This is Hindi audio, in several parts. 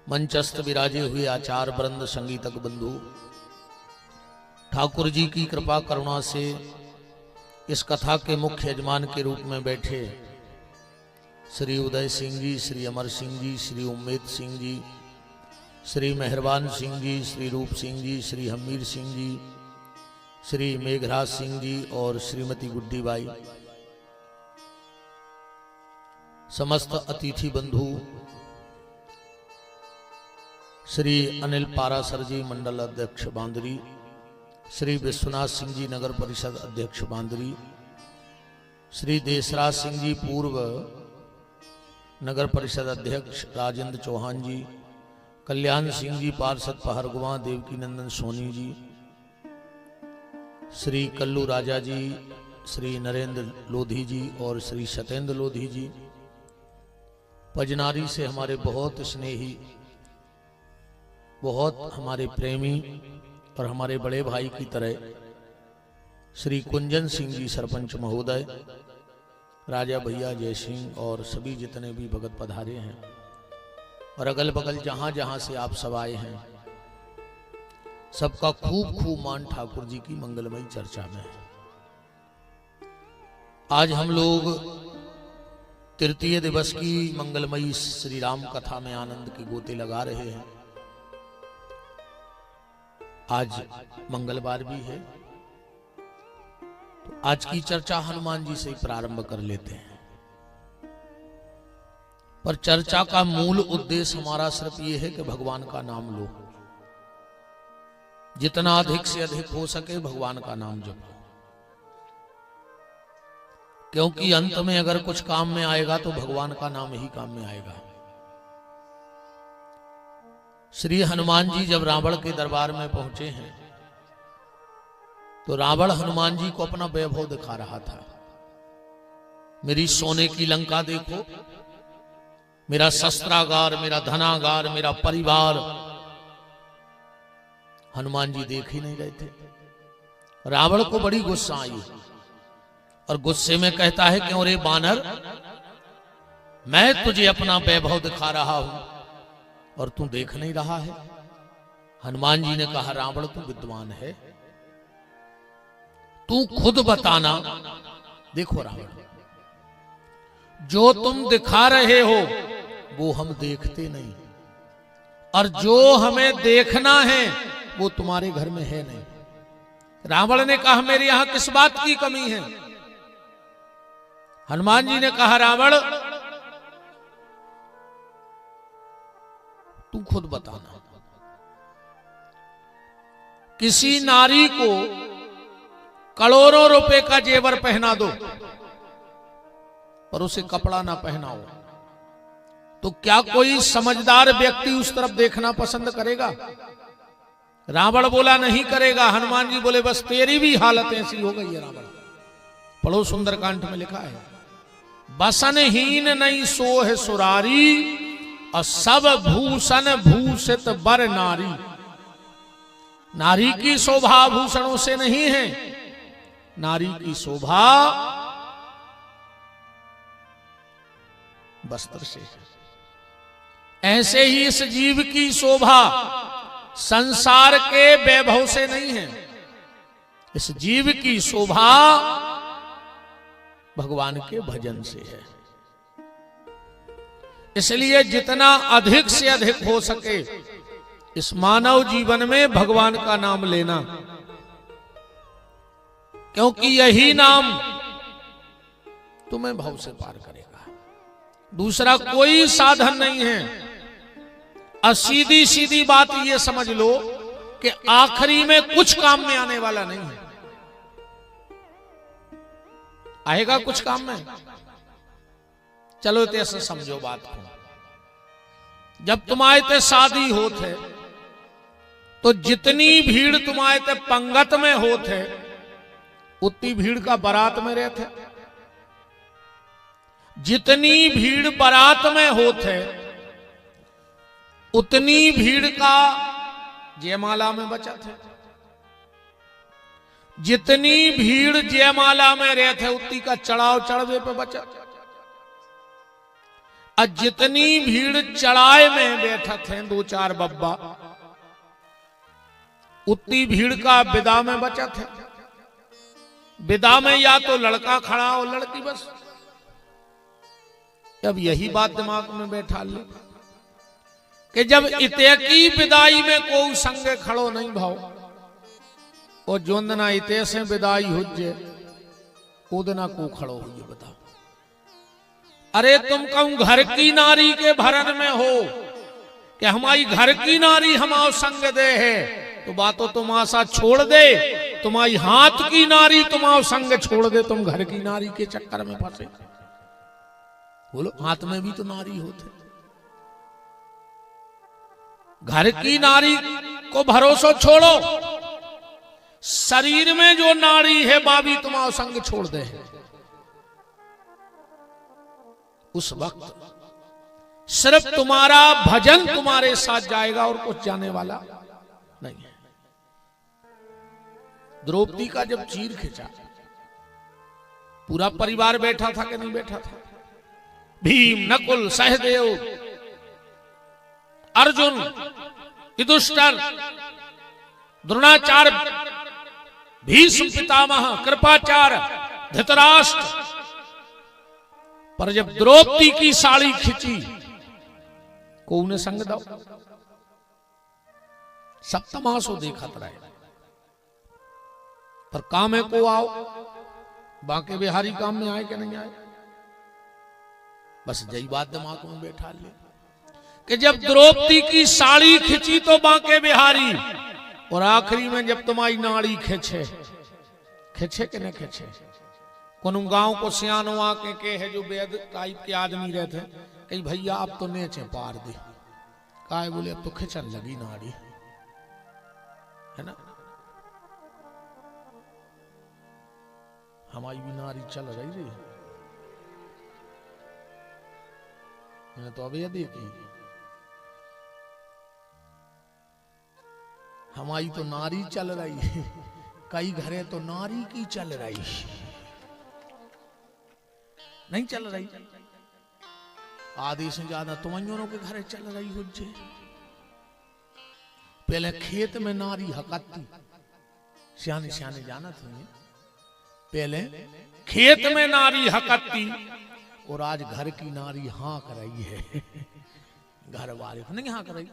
मंचस्थ विराजे हुए आचार्य वृंद, संगीतक बंधु, ठाकुर जी की कृपा करुणा से इस कथा के मुख्य यजमान के रूप में बैठे श्री उदय सिंह जी, श्री अमर सिंह जी, श्री उम्मेद सिंह जी, श्री मेहरबान सिंह जी, श्री रूप सिंह जी, श्री हमीर सिंह जी, श्री मेघराज सिंह जी और श्रीमती गुड्डी बाई, समस्त अतिथि बंधु, श्री अनिल पारासर जी मंडल अध्यक्ष बांदरी, श्री विश्वनाथ सिंह जी नगर परिषद अध्यक्ष बांदरी, श्री देशराज सिंह जी पूर्व नगर परिषद अध्यक्ष राजेंद्र चौहान जी, कल्याण सिंह जी पार्षद पहरगुआ, देवकी नंदन सोनी जी, श्री कल्लू राजा जी, श्री नरेंद्र लोधी जी और श्री सतेंद्र लोधी जी, पजनारी से हमारे बहुत स्नेही, बहुत हमारे प्रेमी और हमारे बड़े भाई की तरह श्री कुंजन सिंह जी सरपंच महोदय, राजा भैया जय सिंह और सभी जितने भी भगत पधारे हैं और अगल बगल जहां जहां से आप सब आए हैं, सबका खूब खूब मान ठाकुर जी की मंगलमयी चर्चा में है। आज हम लोग तृतीय दिवस की मंगलमयी श्री राम कथा में आनंद के गोते लगा रहे हैं। आज मंगलवार भी है, तो आज की चर्चा हनुमान जी से ही प्रारंभ कर लेते हैं। पर चर्चा का मूल उद्देश्य हमारा सिर्फ ये है कि भगवान का नाम लो, जितना अधिक से अधिक हो सके भगवान का नाम जपो, क्योंकि अंत में अगर कुछ काम में आएगा तो भगवान का नाम ही काम में आएगा। श्री हनुमान जी जब रावण के दरबार में पहुंचे हैं तो रावण हनुमान जी को अपना वैभव दिखा रहा था। मेरी सोने की लंका देखो, मेरा शस्त्रागार, मेरा धनागार, मेरा परिवार। हनुमान जी देख ही नहीं रहे थे। रावण को बड़ी गुस्सा आई और गुस्से में कहता है क्यों रे बानर, मैं तुझे अपना वैभव दिखा रहा हूं और तू देख नहीं रहा है। हनुमान जी ने कहा रावण तू विद्वान है, तू खुद बताना। देखो रावण, जो तुम दिखा रहे हो वो हम देखते नहीं, और जो हमें देखना है वो तुम्हारे घर में है नहीं। रावण ने कहा मेरे यहां किस बात की कमी है? हनुमान जी ने कहा रावण तू खुद बताना। किसी नारी को करोड़ों रुपए का जेवर पहना दो पर उसे कपड़ा ना पहनाओ, तो क्या कोई समझदार व्यक्ति उस तरफ देखना पसंद करेगा? रावण बोला नहीं करेगा। हनुमान जी बोले बस तेरी भी हालत ऐसी हो गई है रावण। पढ़ो, सुंदरकांड में लिखा है बसनहीन नहीं सोह सुरारी और सब भूषण भूषित बर नारी। नारी की शोभा भूषणों से नहीं है, नारी की शोभा वस्त्र से है। ऐसे ही इस जीव की शोभा संसार के वैभव से नहीं है, इस जीव की शोभा भगवान के भजन से है। इसलिए जितना अधिक से अधिक हो सके इस मानव जीवन में भगवान का नाम लेना, क्योंकि यही नाम तुम्हें भव से पार करेगा। दूसरा कोई साधन नहीं है। और सीधी सीधी बात ये समझ लो कि आखिरी में कुछ काम में आने वाला नहीं है। आएगा कुछ काम में? चलो तो ऐसे समझो बात को। जब तुम आए थे शादी होते तो जितनी भीड़ तुम आए थे पंगत में होते उतनी भीड़ का बारात में रहते, जितनी भीड़ बारात में होते उतनी भीड़ का जयमाला में बचा थे, जितनी भीड़ जयमाला में रहते उतनी का चढ़ाव चढ़वे पे बचा। और जितनी भीड़ चढ़ाए में बैठा थे 2-4 बब्बा, उतनी भीड़ का विदा में बचा थे। विदा में या तो लड़का खड़ा हो लड़की, बस। अब यही बात दिमाग में बैठा ले कि जब इते की विदाई में कोई संगे खड़ो नहीं भाव, और जोंदना इते से विदाई हो जे ओदना को खड़ो हो, ये बताओ। अरे तुम कहूं घर की नारी के भरण में हो कि हमारी घर की नारी हमारा संग दे है, तो बातों तुम आशा छोड़ दे। तुम्हारी हाथ की नारी तुम्हारा संग छोड़ दे, तुम घर की नारी के चक्कर में फंसे। बोलो, हाथ में भी तो नारी होते। घर की नारी को भरोसा छोड़ो, शरीर में जो नारी है बाबी तुम्हारा संग छोड़ दे। उस वक्त सिर्फ तुम्हारा भजन तुम्हारे साथ जाएगा और कुछ जाने वाला नहीं है। द्रौपदी का जब चीर खिंचा, पूरा परिवार बैठा था कि नहीं बैठा था? भीम, नकुल, सहदेव, अर्जुन, युधिष्ठिर, द्रोणाचार्य, भीष्म पितामह, कृपाचार्य, धृतराष्ट्र। पर जब द्रौपदी की साड़ी खिंची, को उन्हें संग दो, सब तमाशो देखत रहे। पर काम है को आओ, बांके बिहारी काम में आए कि नहीं आए? बस यही बात दिमाग में बैठा ले कि जब द्रौपदी की साड़ी खिंची तो बांके बिहारी, और आखिरी में जब तुम्हारी नाड़ी खींचे, खींचे कि नहीं खींचे? कोनो गांव को सियानो आके के है जो वेद टाइप के आदमी रहते हैं, कहीं भैया आप तो नेचे पार दे, काय बोले अब तो खिंचन लगी नाड़ी, है ना? हमारी भी नारी चल रही है, मैंने तो अभी देखी। हमारी तो नारी चल रही है, कई घरे तो नारी की चल रही, नहीं चल रही। आधे से ज्यादा तुम्हारों के घरे चल रही हो जे। पहले खेत में नारी हकती, सियाने सियाने जाना था, पहले खेत में नारी हकती, और आज घर की नारी हाँक रही है। घर वाले तो नहीं हाँक रही।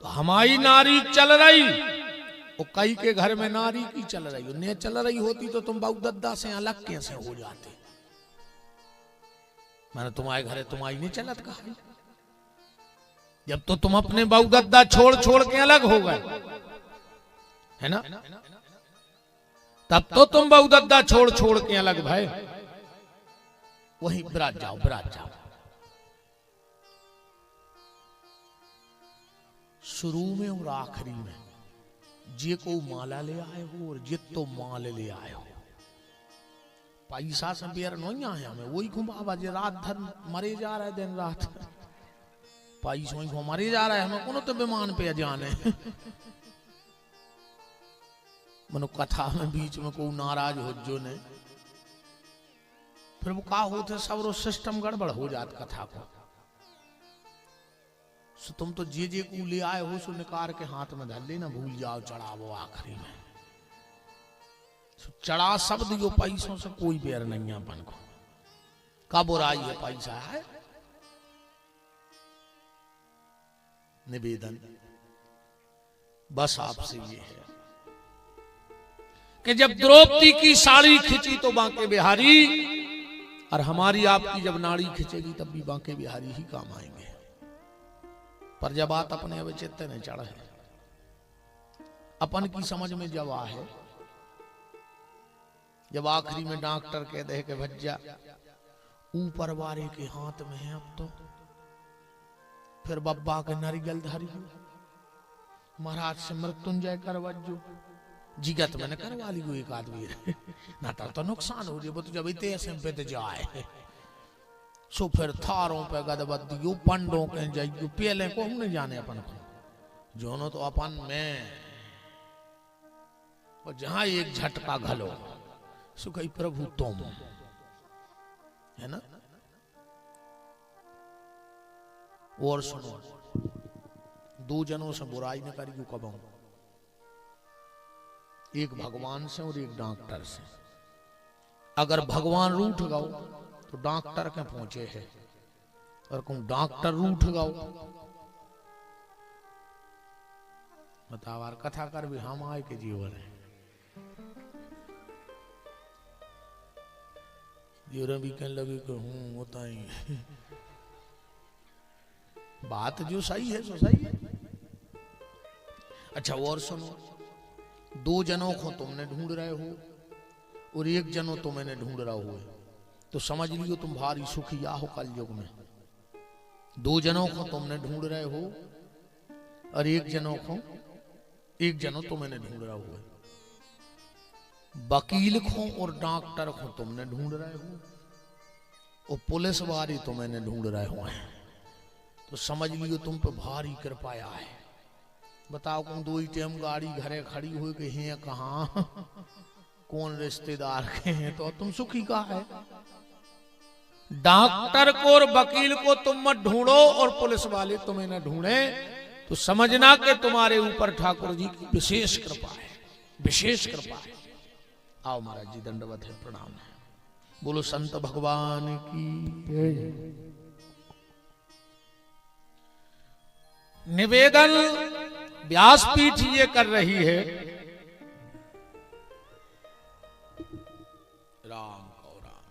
तो हमारी नारी चल रही, और कई के घर में नारी की चल रही हो। ने चल रही होती तो तुम बाऊ दद्दा से अलग कैसे हो जाते? मैंने तुम्हारे घरे तुम्हारी नहीं चलत कहा। जब तो तुम अपने बाऊ दद्दा छोड़ छोड़ के अलग हो गए, है ना? तब तो तुम बाऊ दद्दा छोड़ छोड़ के अलग भाई। वही बिराज जाओ, बिराज जाओ। शुरू में और आखिरी में जे को माला ले आए हो और जित तो माल ले आए हो, पैसा से बेर नहीं आए हमें। वही घुमा जे रात भर मरे जा रहे, दिन रात पैसों ही मरे जा रहा है। हमें कोनो तो विमान पे जाने। मनो कथा में बीच में कोई नाराज हो जो ने, फिर वो का होते सब सिस्टम गड़बड़ हो जात कथा को। सो तुम तो जे को ले आए हो सो निकार के हाथ में धर लेना, भूल जाओ चढ़ावो आखिरी में। सो चढ़ा सब दियो, पैसों से कोई बेर नहीं है अपन को। का बुराई है, पैसा है। निवेदन बस आपसे ये है कि जब द्रौपदी की साड़ी खिंची तो बांके बिहारी, और हमारी आपकी जब नाड़ी खिंचेगी तब भी बांके बिहारी ही काम आएंगे। पर जब बात अपने अवचित्त ने चढ़ है, अपन की समझ में जब आ है, जब आखिरी में डॉक्टर कह दे के भज्जा ऊपर वाले के हाथ में है अब तो, फिर बब्बा के नारियल धारी महाराज से मृत्युंजय करवजो जिगत मैंने करवा ली एक आदमी ना तो नुकसान हो जाए। तो जब इतने पे तो जाए सो फिर थारों पे गदबदियो पंडों के जाइयो पहले को हम नहीं जाने अपन को जोनो तो अपन में, और जहां एक झटका घलो सो कही प्रभु तुम, है ना? और सुनो, दो जनों से बुराई न करियो कबहू, एक भगवान से और एक डॉक्टर से। अगर भगवान रूठ गाओ तो डॉक्टर के पहुंचे है, और कहूं डॉक्टर रूठ गाओ, बतावार कथा कर भी हम आए के जीवन है। जीवन भी कहने लगे कि हूं होता ही बात जो सही है सो सही है। अच्छा और सुनो, दो जनों को तुमने ढूंढ रहे हो और एक जनों तो मैंने ढूंढ रहा हो, तो समझ लियो तुम भारी सुखिया हो कल युग में। दो जनों को तुमने ढूंढ रहे हो और एक जनों तो मैंने ढूंढ रहा हो। वकील को और डॉक्टर को तुमने ढूंढ रहे हो और पुलिस वाली तो मैंने ढूंढ रहे हो, तो समझ लियो तुम पे भारी कृपाया है। बताओ कौन दो ही टाइम गाड़ी घरे खड़ी हो गई है, कहाँ कौन रिश्तेदार के हैं, तो तुम सुखी का है। डॉक्टर को और वकील को तुम मत ढूंढो और पुलिस वाले तुम्हें न ढूंढे, तो समझना कि तुम्हारे ऊपर ठाकुर जी की विशेष कृपा है, विशेष कृपा है। आओ महाराज जी, दंडवत है, प्रणाम है। बोलो संत भगवान की। निवेदन व्यासपीठ ये कर रही है, राम को राम।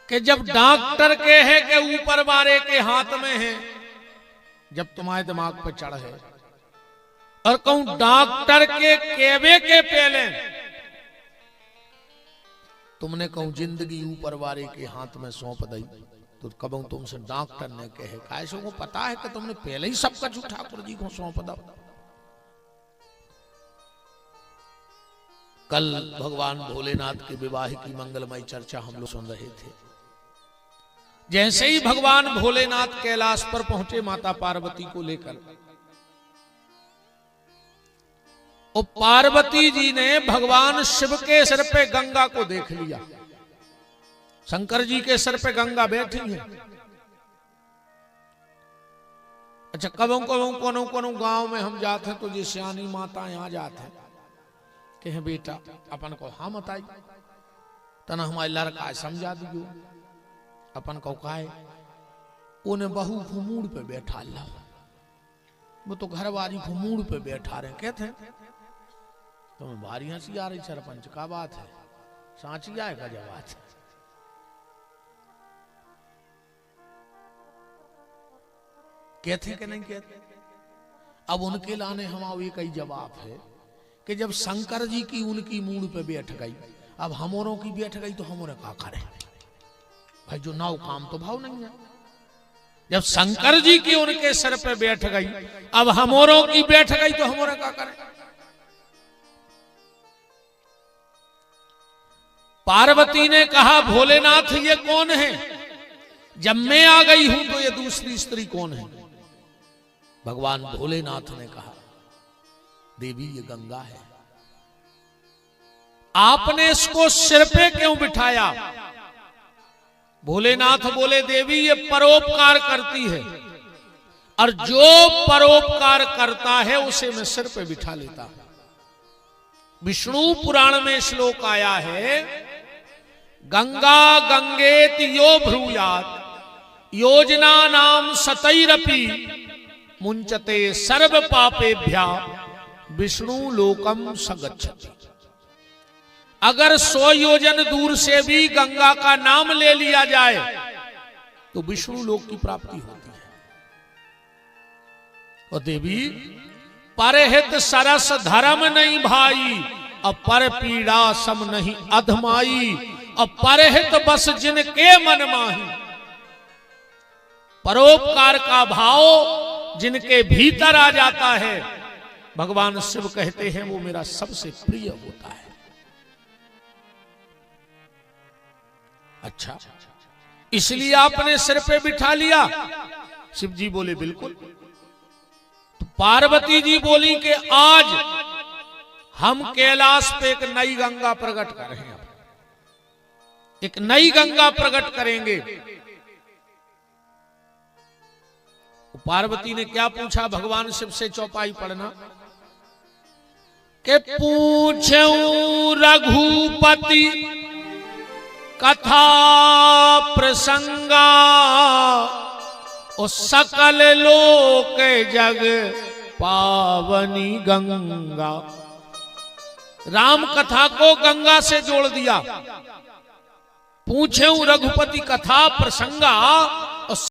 कि जब डॉक्टर के है कि ऊपर वाले के हाथ में है, जब तुम्हारे दिमाग पे चढ़ है, और कहूं डॉक्टर के केवे के पहले तुमने कहूं जिंदगी ऊपर वाले के हाथ में सौंप दी, तो कबू तुमसे डॉक्टर ने कहे कैसे को पता है कि तुमने पहले ही सब कुछ ठाकुर जी को सौंप दो। कल भगवान भोलेनाथ के विवाह की मंगलमय चर्चा हम लोग सुन रहे थे। जैसे ही भगवान भोलेनाथ कैलाश पर पहुंचे माता पार्वती को लेकर, और पार्वती जी ने भगवान शिव के सिर पे गंगा को देख लिया। शंकर जी के सिर पे गंगा बैठी है। अच्छा कबों कोनो गांव में हम जाते हैं तो ये सियानी माता यहाँ जाते हैं कि बेटा अपन को हाँ मताई तना हमारे लड़का समझा दियो, अपन को काहे उन्हें बहू घुमूड़ पे बैठा ला, वो तो घर वाली घुमूड़ पे बैठा रहे। कहते तुम्हें भारी हंसी आ रही सरपंच, का बात है, सांची आए का जवाब है। कहते कि नहीं कहते? अब उनके लाने हमारा एक ही जवाब है कि जब शंकर जी की उनकी मूड पे बैठ गई, अब हमोरों की बैठ गई तो हमोरे का करें भाई, जो नाव काम तो भाव नहीं है। जब शंकर जी की उनके सिर पे बैठ गई, अब हमोरों की बैठ गई तो हमोरे का करें। पार्वती ने कहा भोलेनाथ ये कौन है, जब मैं आ गई हूं तो ये दूसरी स्त्री कौन है। भगवान भोलेनाथ ने कहा देवी ये गंगा है। आपने इसको सिर पे क्यों बिठाया? भोलेनाथ बोले देवी ये परोपकार करती है, और जो परोपकार करता है उसे मैं सिर पे बिठा लेता हूं। विष्णु पुराण में श्लोक आया है, गंगा गंगेति यो भ्रूयात् योजना नाम सतैरपि मुंचते सर्व पापेभ्या विष्णु लोकम सगच्छति। अगर 100 योजन दूर से भी गंगा का नाम ले लिया जाए तो विष्णु लोक की प्राप्ति होती है। और देवी परहित सरस धर्म नहीं भाई, और पर पीड़ा सम नहीं अधमाई, और परहित बस जिनके मन माही। परोपकार का भाव जिनके भीतर आ जाता है, भगवान शिव कहते हैं वो मेरा सबसे प्रिय होता है। अच्छा इसलिए आपने सिर पे बिठा लिया? शिव जी बोले बिल्कुल। पार्वती जी बोली कि आज हम कैलाश पे एक नई गंगा प्रकट कर रहे हैं, एक नई गंगा प्रकट करेंगे। पार्वती ने क्या पूछा भगवान शिव से, चौपाई पढ़ना के पूछूं रघुपति कथा प्रसंगा, ओ सकल लोक जग पावनी गंगा। राम कथा को गंगा से जोड़ दिया। पूछूं रघुपति कथा प्रसंगा,